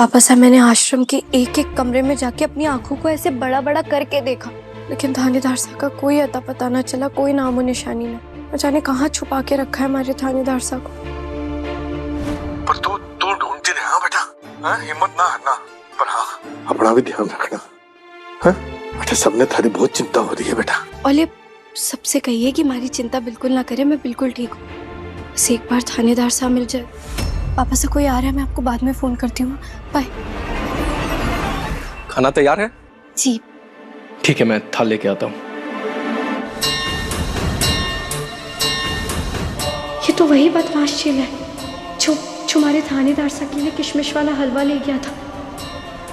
पापा साहब, मैंने आश्रम के एक एक कमरे में जाके अपनी आंखों को ऐसे बड़ा बड़ा करके देखा, लेकिन थानेदार साहब का कोई अता पता ना चला, कोई नामो निशानी नहीं। न जाने कहाँ छुपा के रखा है हमारे थानेदार साहब को। पर तू ढूंढती रहे। हाँ बेटा, हाँ हिम्मत ना हारना, पर हाँ अपना भी ध्यान रखना। हाँ बेटा, सबने थारी बहुत चिंता हो रही है बेटा। और ये सबसे कहिए कि हमारी चिंता बिल्कुल ना करे, मैं बिल्कुल ठीक हूँ। बस एक बार थानेदार साहब मिल जाए। पापा से कोई आ रहा है, मैं आपको बाद में फोन करती हूँ। बाय। खाना तैयार है? जी ठीक है, मैं थाल लेके आता हूँ। ये तो वही बदमाश चेला है जो हमारे थानेदार साहब के लिए किशमिश वाला हलवा ले गया था।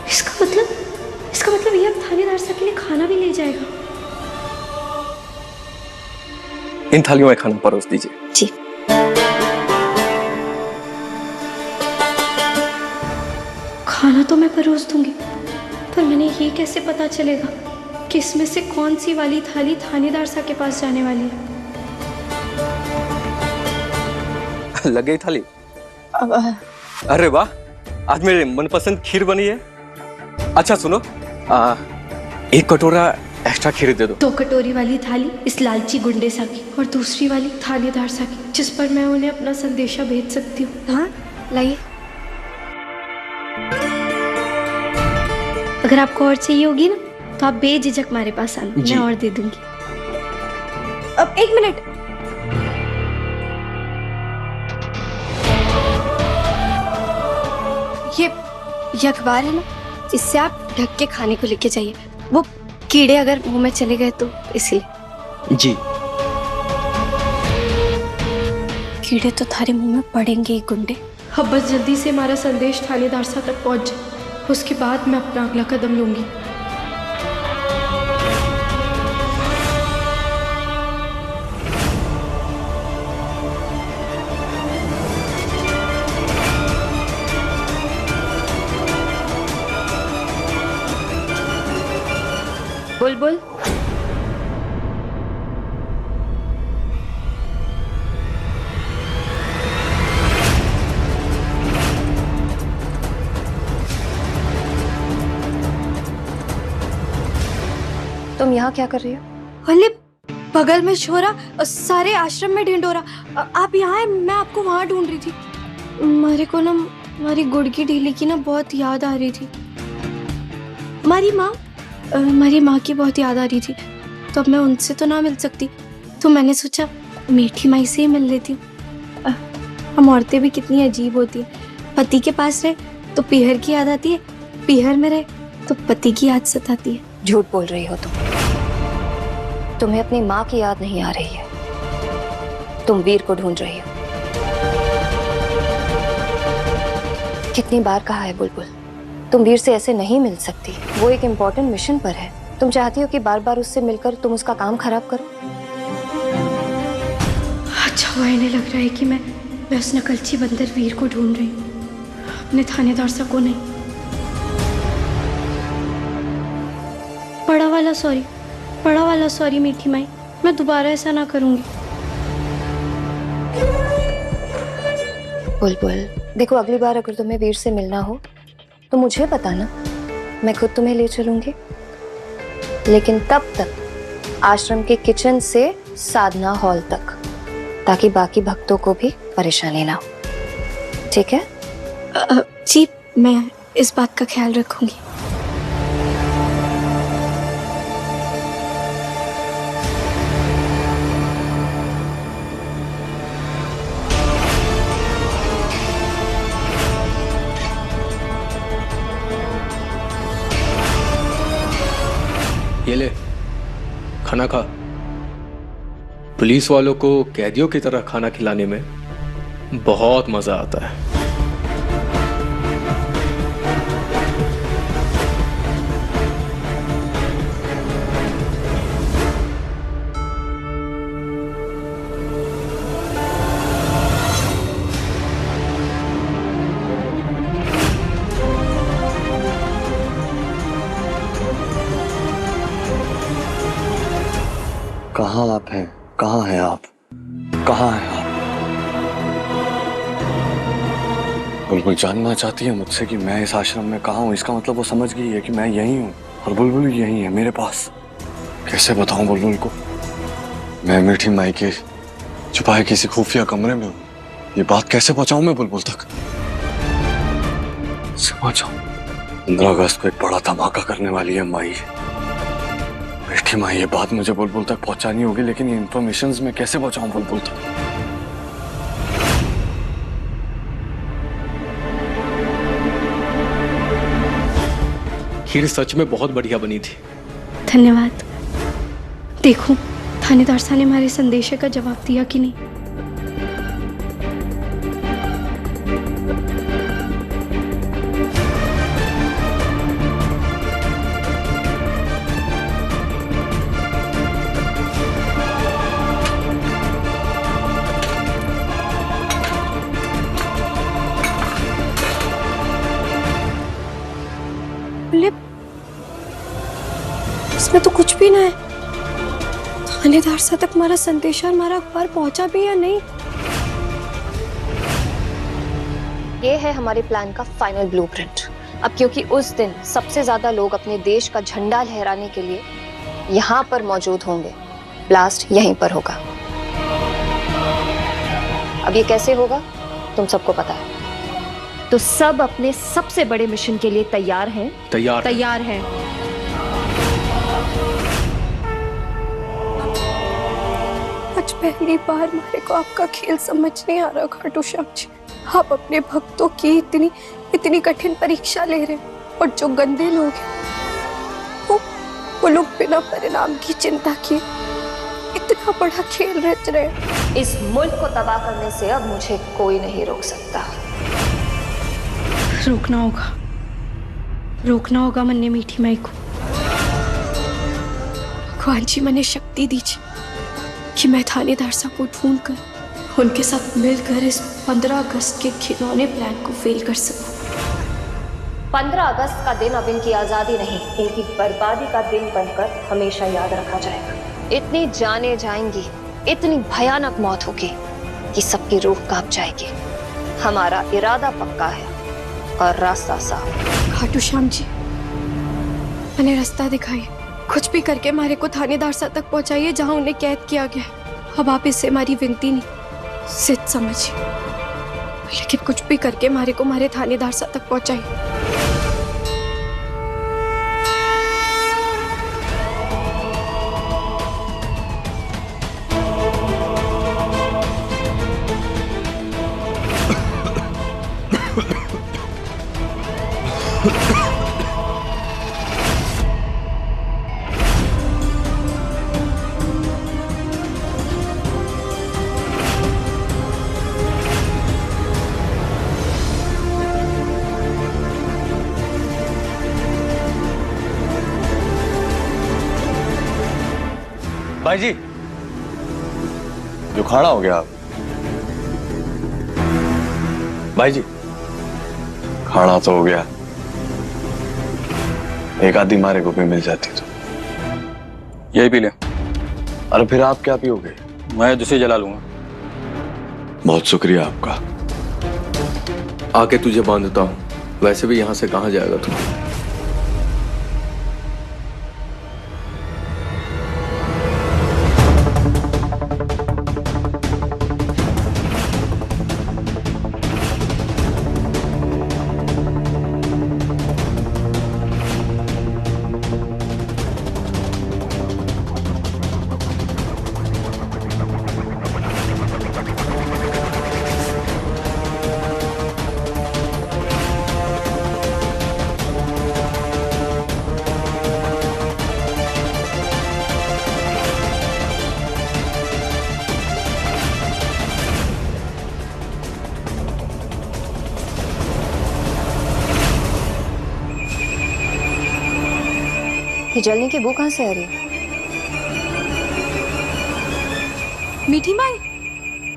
इसका मतलब ये अब थानेदार साहब के लिए खाना भी ले जाएगा। इन थालियों में खाना परोस दीजिए। जी। खाना तो मैं परोस दूंगी, पर मैंने ये कैसे पता चलेगा कि इसमें से कौन सी वाली थाली थानेदार साहब के पास जाने वाली है? लग गई थाली? अरे वाह, आज मेरे मनपसंद खीर बनी है। अच्छा सुनो, एक कटोरा एक्स्ट्रा खीर दे दो। 2 कटोरी वाली थाली इस लालची गुंडे सा की, और दूसरी वाली थानेदार सा की, जिस पर मैं उन्हें अपना संदेशा भेज सकती हूँ। हाँ लाइए। अगर आपको और चाहिए होगी ना, तो आप बेझिझक हमारे पास आना, मैं और दे दूंगी। अब 1 मिनट। ये अखबार है ना, इससे आप ढक के खाने को लेके जाइए। वो कीड़े अगर मुंह में चले गए तो इसलिए। जी। कीड़े तो थारे मुंह में पड़ेंगे ही गुंडे। अब बस जल्दी से हमारा संदेश थानेदार साहब तक पहुंच जाए, उसके बाद मैं अपना अगला कदम लूंगी। बुलबुल, तुम यहाँ क्या कर रही हो? अरे बगल में शोरा, सारे आश्रम में ढिंडोरा। आप यहाँ हैं, मैं आपको वहाँ ढूंढ रही थी। हमारे को ना हमारी गुड़ की ढीली की ना बहुत याद आ रही थी। हमारी माँ की बहुत याद आ रही थी, तो अब मैं उनसे तो ना मिल सकती, तो मैंने सोचा मीठी माई से ही मिल लेती हूँ। हम औरतें भी कितनी अजीब होती हैं। पति के पास रहे तो पीहर की याद आती है, पीहर में रहे तो पति की याद सताती है। झूठ बोल रही हो तुम। तुम्हें अपनी माँ की याद नहीं आ रही है, तुम वीर को ढूंढ रही हो। कितनी बार कहा है बुलबुल, तुम वीर से ऐसे नहीं मिल सकती। वो एक इम्पोर्टेंट मिशन पर है। तुम चाहती हो कि बार बार उससे मिलकर तुम उसका काम खराब करो? अच्छा हुआ इन्हें लग रहा है कि मैं उस नकलची बंदर वीर को ढूंढ रही हूँ, अपने थानेदार साहब को नहीं। बड़ा वाला सॉरी मीठी माई, मैं दोबारा ऐसा ना करूंगी। बुलबुल देखो, अगली बार अगर तुम्हें वीर से मिलना हो तो मुझे बताना, मैं खुद तुम्हें ले चलूंगी। लेकिन तब तक आश्रम के किचन से साधना हॉल तक, ताकि बाकी भक्तों को भी परेशानी ना हो। ठीक है? जी, मैं इस बात का ख्याल रखूंगी। ये ले, खाना खा। पुलिस वालों को कैदियों की तरह खाना खिलाने में बहुत मजा आता है। कहाँ आप हैं? कहाँ हैं आप? कहाँ हैं आप? बुलबुल जानना चाहती है मुझसे कि मैं इस आश्रम में कहाँ हूँ। इसका मतलब वो समझ गई है कि मैं यहीं हूँ और बुलबुल यहीं है मेरे पास। कैसे बताऊं बुलबुल को मैं मीठी माई के छुपाए किसी खुफिया कमरे में हूँ। ये बात कैसे पहुंचाऊं मैं बुलबुल तक? कैसे पहुंचाऊं? 15 अगस्त को एक बड़ा धमाका करने वाली है माई, मीठी माई। ये बात मुझे बुलबुल तक पहुंचानी होगी, लेकिन ये इन्फॉर्मेशंस मैं कैसे पहुंचाऊं बुलबुल तक? खीर सच में बहुत बढ़िया बनी थी। धन्यवाद। देखो थानेदार साहब ने हमारे संदेश का जवाब दिया कि नहीं। इसमें तो कुछ भी ना है। थानेदार साहब तक हमारा संदेश और हमारा अखबार पहुंचा भी या नहीं। ये है हमारे प्लान का फाइनल ब्लूप्रिंट। अब क्योंकि उस दिन सबसे ज्यादा लोग अपने देश का झंडा लहराने के लिए यहाँ पर मौजूद होंगे, ब्लास्ट यहीं पर होगा। अब ये कैसे होगा तुम सबको पता है, तो सब अपने सबसे बड़े मिशन के लिए तैयार हैं? तैयार हैं। आज पहली बार मेरे को आपका खेल समझ नहीं आ रहा खाटू श्याम जी। आप अपने भक्तों की इतनी कठिन परीक्षा ले रहे हैं और जो गंदे लोग हैं वो लोग बिना परिणाम की चिंता किए इतना बड़ा खेल रच रहे हैं। इस मुल्क को तबाह करने से अब मुझे कोई नहीं रोक सकता। रोकना होगा मन्ने मीठी माई को। भगवान जी मैंने शक्ति दीजिए कि मैं थानेदार साहब को ढूंढ कर उनके साथ मिलकर इस 15 अगस्त के खिलौने प्लान को फेल कर सकूं। 15 अगस्त का दिन अब इनकी आजादी नहीं, इनकी बर्बादी का दिन बनकर हमेशा याद रखा जाएगा। इतनी जाने जाएंगी, इतनी भयानक मौत होगी कि सबकी रूह कांप जाएगी। हमारा इरादा पक्का है और रास्ता साफ। खाटू श्याम जी मैंने रास्ता दिखाई, कुछ भी करके हमारे को थानेदार साहब तक पहुंचाइए जहां उन्हें कैद किया गया। अब आप इससे हमारी विनती नहीं सिद्ध समझिए, लेकिन कुछ भी करके हमारे को हमारे थानेदार साहब तक पहुंचाइए। भाई जी जो खड़ा हो गया आप भाई जी खड़ा तो हो गया, एक आधी मारे को भी मिल जाती तो। यही पी ले। अरे फिर आप क्या पियोगे? मैं दूसरी जला लूंगा। बहुत शुक्रिया आपका। आके तुझे बांधता हूँ, वैसे भी यहाँ से कहाँ जाएगा तू? ये जलने की बू कहां से आ रही है? मीठी माई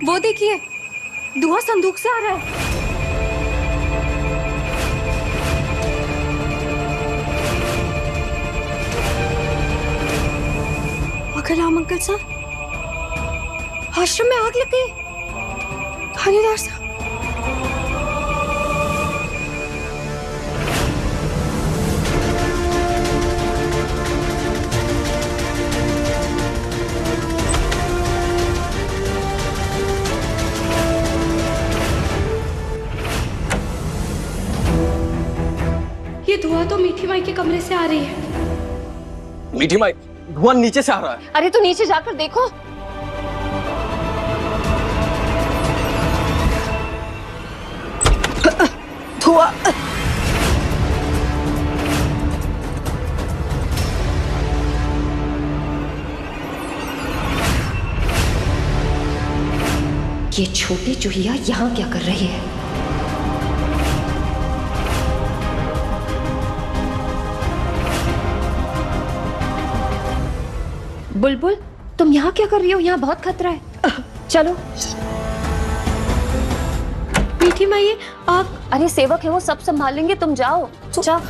वो देखिए धुआं संदूक से आ रहा है। मगर राम अंकल साहब आश्रम में आग लग गई। थानेदार साहब माई के कमरे से आ रही है। मीठी माई, धुआं नीचे से आ रहा है। अरे तो नीचे जाकर देखो। धुआं। ये छोटी चूहिया यहाँ क्या कर रही है? बुलबुल, तुम यहाँ क्या कर रही हो? यहाँ बहुत खतरा है। चलो। मीठी माई, आप। अरे सेवक है, वो सब संभाल लेंगे, तुम जाओ। जाओ।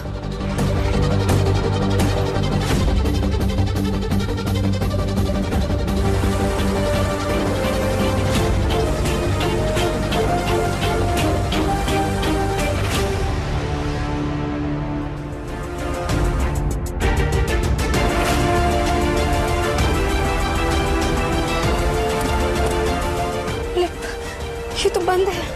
ये तो बंद है।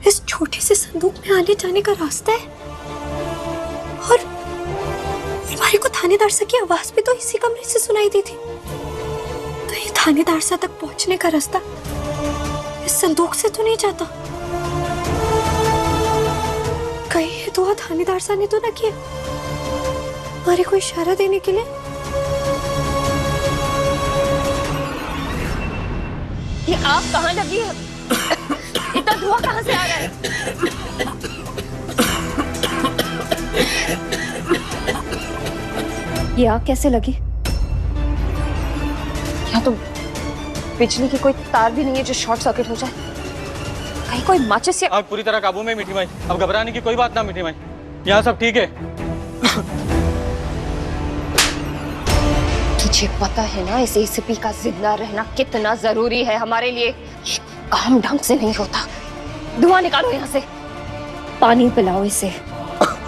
इस छोटे से संदूक में आने जाने का रास्ता है, और हमारे को थानेदार सा की आवाज भी तो इसी कमरे से सुनाई दी थी। तो ये थानेदार सा तक पहुंचने का रास्ता इस संदूक से तो नहीं जाता। कहीं ये दुआ थानेदार सा ने तो ना किया हमारे को इशारा देने के लिए। ये आग कहाँ लगी है? इतना धुआं कहाँ से आ रहा है? ये आग कैसे लगी? यहाँ तो बिजली की कोई तार भी नहीं है जो शॉर्ट सर्किट हो जाए। कहीं कोई माचिस या... आग पूरी तरह काबू में मीठी माई, अब घबराने की कोई बात ना मीठी माई, यहाँ सब ठीक है। तुझे पता है ना इस एसीपी का जिंदा रहना कितना जरूरी है हमारे लिए। ये काम ढंग से नहीं होता। धुआं निकालो यहाँ से, पानी पिलाओ इसे।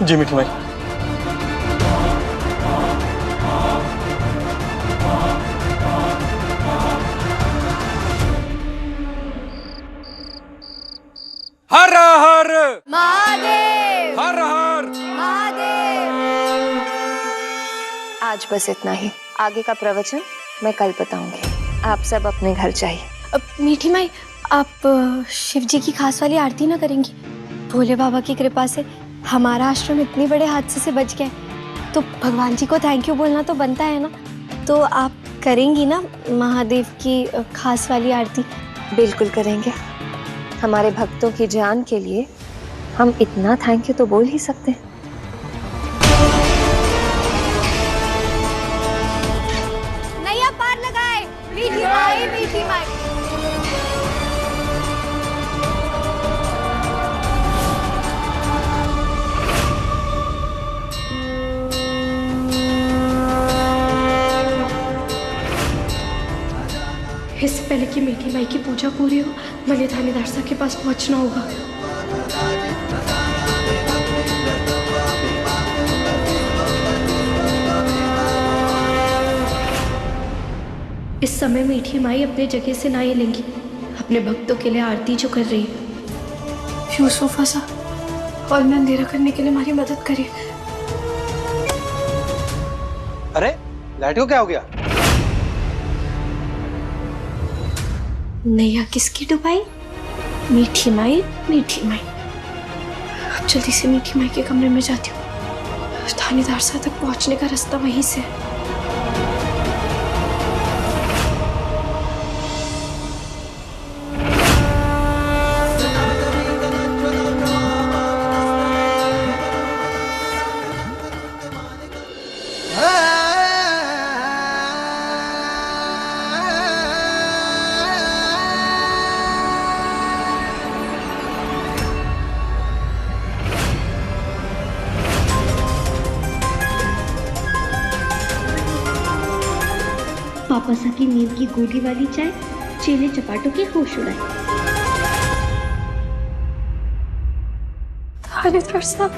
जी मीठी माई। हर हर महादेव, हर हर महादेव। आज बस इतना ही। आगे का प्रवचन मैं कल बताऊंगी। आप सब अपने घर जाइए। मीठी माई, आप शिव जी की खास वाली आरती ना करेंगी? भोले बाबा की कृपा से हमारा आश्रम इतने बड़े हादसे से बच गया, तो भगवान जी को थैंक यू बोलना तो बनता है ना। तो आप करेंगी ना महादेव की खास वाली आरती? बिल्कुल करेंगे। हमारे भक्तों की जान के लिए हम इतना थैंक यू तो बोल ही सकते हैं। नैया पार लगाए। मीठी माई, मीठी माई। इससे पहले कि मीठी माई की पूजा पूरी हो, मैंने थानेदार साहब के पास पहुंचना होगा। इस समय मीठी माई अपने जगह से ना हिलेंगी, अपने भक्तों के लिए आरती जो कर रही है। यूसुफ सा और मैं अंधेरा करने के लिए हमारी मदद करिए। अरे लाइट को क्या हो गया? नैया किसकी डुबाई? मीठी माई, मीठी माई। अब जल्दी से मीठी माई के कमरे में जाती हूँ। थानेदार साहब तक पहुंचने का रास्ता वहीं से है। वापस आके नींद की गोली वाली चाय, चेले चपाटों के होश उड़ाए। थानेदार साहब,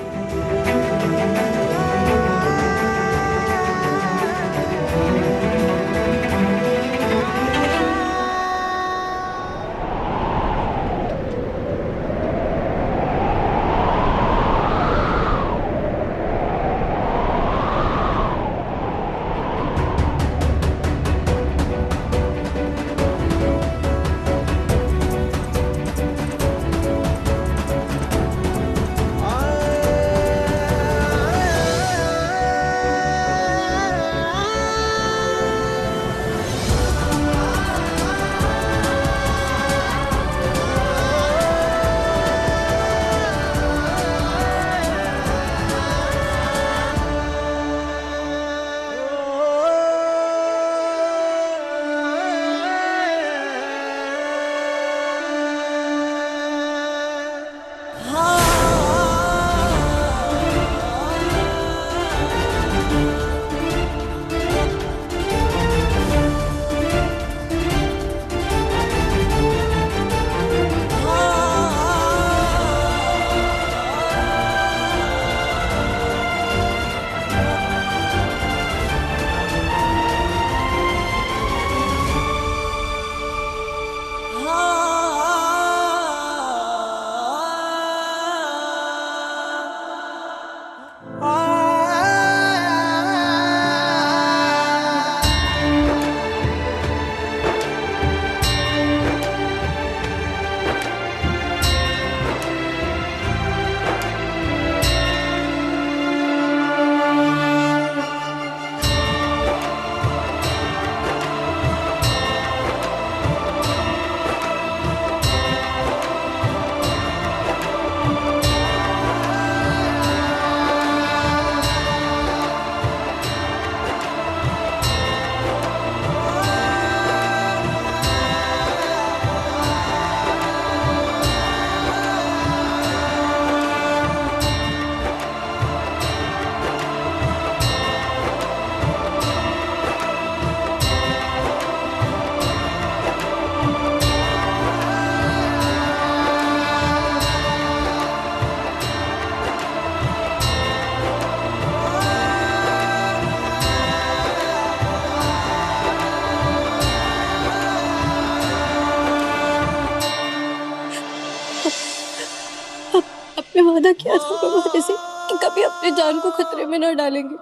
आपने वादा किया था हमारे से कि कभी अपने जान को खतरे में न डालेंगे।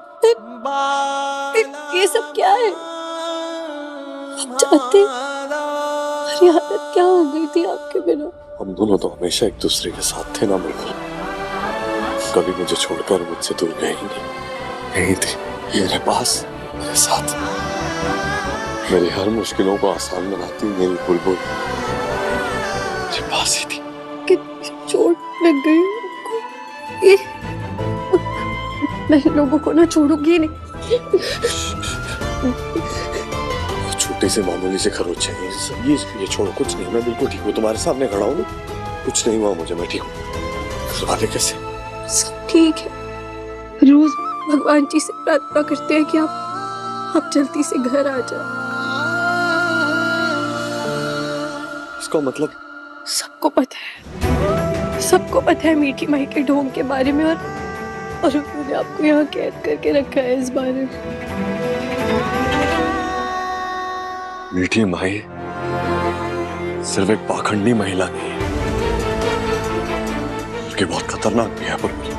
फिर ये सब क्या है? आप जानते हैं हमारी हालत क्या हो गई थी आपके बिना? हम दोनों तो हमेशा एक दूसरे के साथ थे ना बिल्कुल। कभी मुझे छोड़कर मुझसे दूर गए ही नहीं। यही थी मेरे पास, मेरे साथ। मेरी हर मुश्किलों को आसान बनाती मेरी बुलबुल मेरे पास ही थी। कितनी चोट लग गई उनको। ये मैं इन लोगों को ना छोड़ूंगी नहीं। छोटे से मामूली से खरोच है ये छोड़ो, कुछ नहीं, मैं बिल्कुल ठीक हूँ। तुम्हारे सामने खड़ा हूँ, कुछ नहीं हुआ मुझे, मैं ठीक हूँ। वाले कैसे? सब ठीक है। रोज भगवान जी से प्रार्थना करते हैं कि आप जल्दी से घर आ जाए। इसका मतलब? सबको पता है मीठी माई के ढोंग के बारे में, और उन्होंने आपको यहाँ कैद करके रखा है इस बारे में। मीठी माई सिर्फ एक पाखंडी महिला नहीं है, बल्कि बहुत खतरनाक भी है बुलबुल,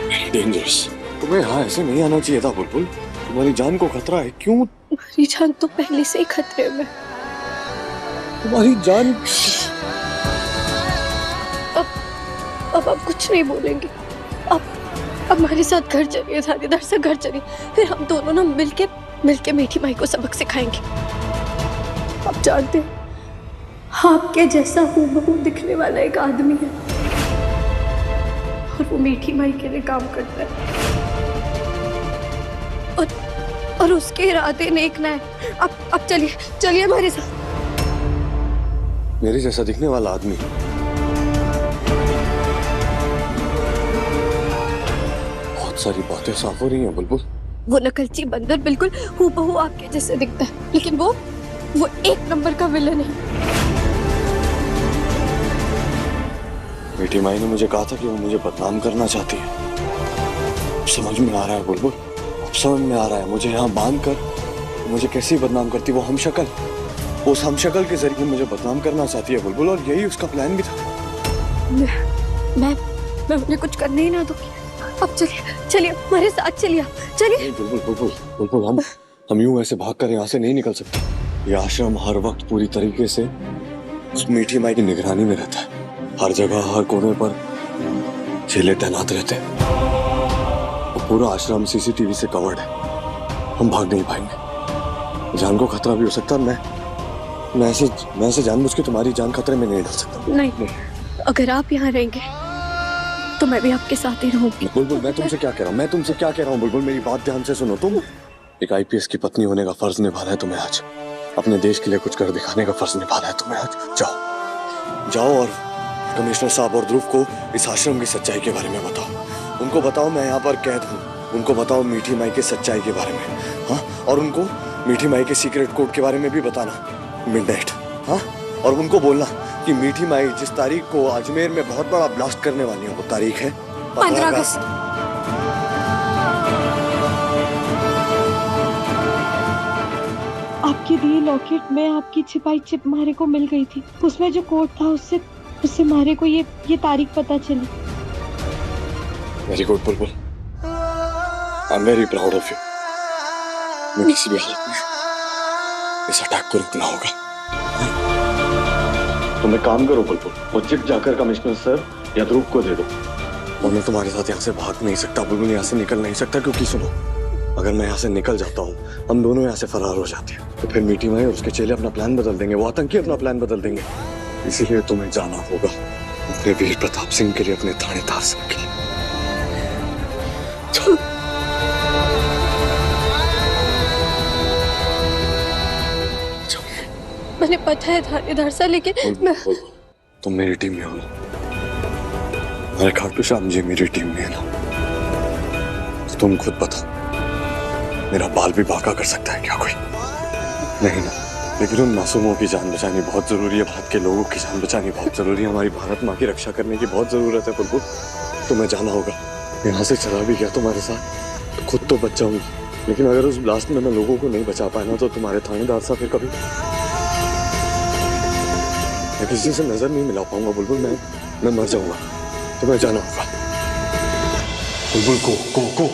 वेरी डेंजरस। तुम्हें यहाँ ऐसे नहीं आना चाहिए था बुलबुल, तुम्हारी जान को खतरा है। क्यों? हमारी जान तो पहले से ही खतरे में। तुम्हारी जान? अब आप कुछ नहीं बोलेंगे। अब हमारे साथ घर चलिए, थानेदार से घर चलिए, फिर हम दोनों ना मिलके मीठी माई को सबक सिखाएंगे। आप जानते हैं आपके जैसा हूबहू दिखने वाला एक आदमी है, और वो मीठी माई के लिए काम करता है, और उसके इरादे नेक ना है। अब चलिए हमारे साथ। मेरे जैसा दिखने वाला आदमी? बहुत सारी बातें साफ हो रही हैं बुलबुल। वो नकलची बंदर बिल्कुल हूबहू आपके जैसे दिखता है, लेकिन वो एक नंबर का विलन है। मीठी माई ने मुझे कहा था कि वो मुझे बदनाम करना चाहती है। अब समझ में आ रहा है बुलबुल, अब समझ में आ रहा है। मुझे यहाँ बांध कर मुझे कैसे बदनाम करती वो हमशक्ल, उस हमशक्ल के जरिए मुझे बदनाम करना चाहती है बुलबुल, और यही उसका प्लान भी था। मैं उन्हें कुछ करने ही ना दूंगी। अब चलिए हमारे साथ चलिए, चलिए। नहीं बुलबुल बुलबुल बुलबुल, हम यूं ऐसे भाग कर यहाँ से नहीं निकल सकते। ये आश्रम हर वक्त पूरी तरीके से उस मीठी माई की निगरानी में रहता है। हर जगह हर कोने पर चेले तैनात रहते हैं। वो पूरा आश्रम सीसीटीवी से कवर्ड है। हम भाग नहीं पाएंगे, जान को खतरा भी हो सकता है। मैं ऐसे जानबूझ के तुम्हारी जान खतरे में नहीं डाल सकता। नहीं, अगर आप यहाँ रहेंगे तो मैं भी आपके साथ ही रहूंगी। बुलबुल मैं तुमसे क्या कह रहा हूँ बुलबुल, मेरी बात ध्यान से सुनो। तुम एक आईपीएस की पत्नी होने का फर्ज निभाना है तुम्हें आज। अपने देश के लिए कुछ कर दिखाने का फर्ज निभाना है तुम्हें आज। जाओ और कमिश्नर साहब और ध्रुव को इस आश्रम की सच्चाई के बारे में बताओ। उनको बताओ मैं यहाँ पर कैद हूँ। उनको बताओ मीठी माई के सच्चाई के बारे में, हाँ, और उनको मीठी माई के सीक्रेट कोड के बारे में भी बताना मिडनाइट, हाँ। और उनको बोलना कि मीठी माई जिस तारीख को अजमेर में बहुत बड़ा ब्लास्ट करने वाली है वो तारीख है 15 अगस्त। आपके दिए लॉकेट में आपकी छिपाई चिप मारे को मिल गई थी। उसमें जो कोड था उससे मारे को ये तारीख पता चली। Very good Bulbul, I am very proud of you. मैं किसी भी हालत में इस अटैक को रुकना होगा। तुम एक काम करो बुलबुल, वो चिप जाकर कमिश्नर सर या ध्रुव को दे दो। और मैं तुम्हारे साथ यहाँ से भाग नहीं सकता बुलबुल, यहाँ से निकल नहीं सकता, क्योंकि सुनो, अगर मैं यहाँ से निकल जाता हूँ, हम दोनों यहाँ से फरार हो जाते हैं, तो फिर मीठी माई और उसके चेले अपना प्लान बदल देंगे, वो आतंकी अपना प्लान बदल देंगे। इसीलिए तुम्हें जाना होगा अपने वीर प्रताप सिंह के लिए, अपने थानेदार सिंह के लिए। मैंने पता है थानेदार साहब, लेकिन मैं तुम मेरी टीम में हो, मेरे खाटू श्याम जी मेरी टीम में है ना, तो तुम खुद बताओ मेरा बाल भी बांका कर सकता है क्या कोई? नहीं ना। लेकिन उन मासूमों की जान बचानी बहुत जरूरी है, भारत के लोगों की जान बचानी बहुत जरूरी है, हमारी भारत माँ की रक्षा करने की बहुत जरूरत है बुलबुल। तुम्हें जाना होगा। यहाँ से चला भी गया तुम्हारे साथ तो खुद तो बच जाऊंगी, लेकिन अगर उस ब्लास्ट में मैं लोगों को नहीं बचा पाया ना, तो तुम्हारे थानेदार साहब फिर कभी मैं किसी से नजर नहीं मिला पाऊंगा बुलबुल, मैं मर जाऊंगा। तुम्हें जाना होगा बुलबुल। को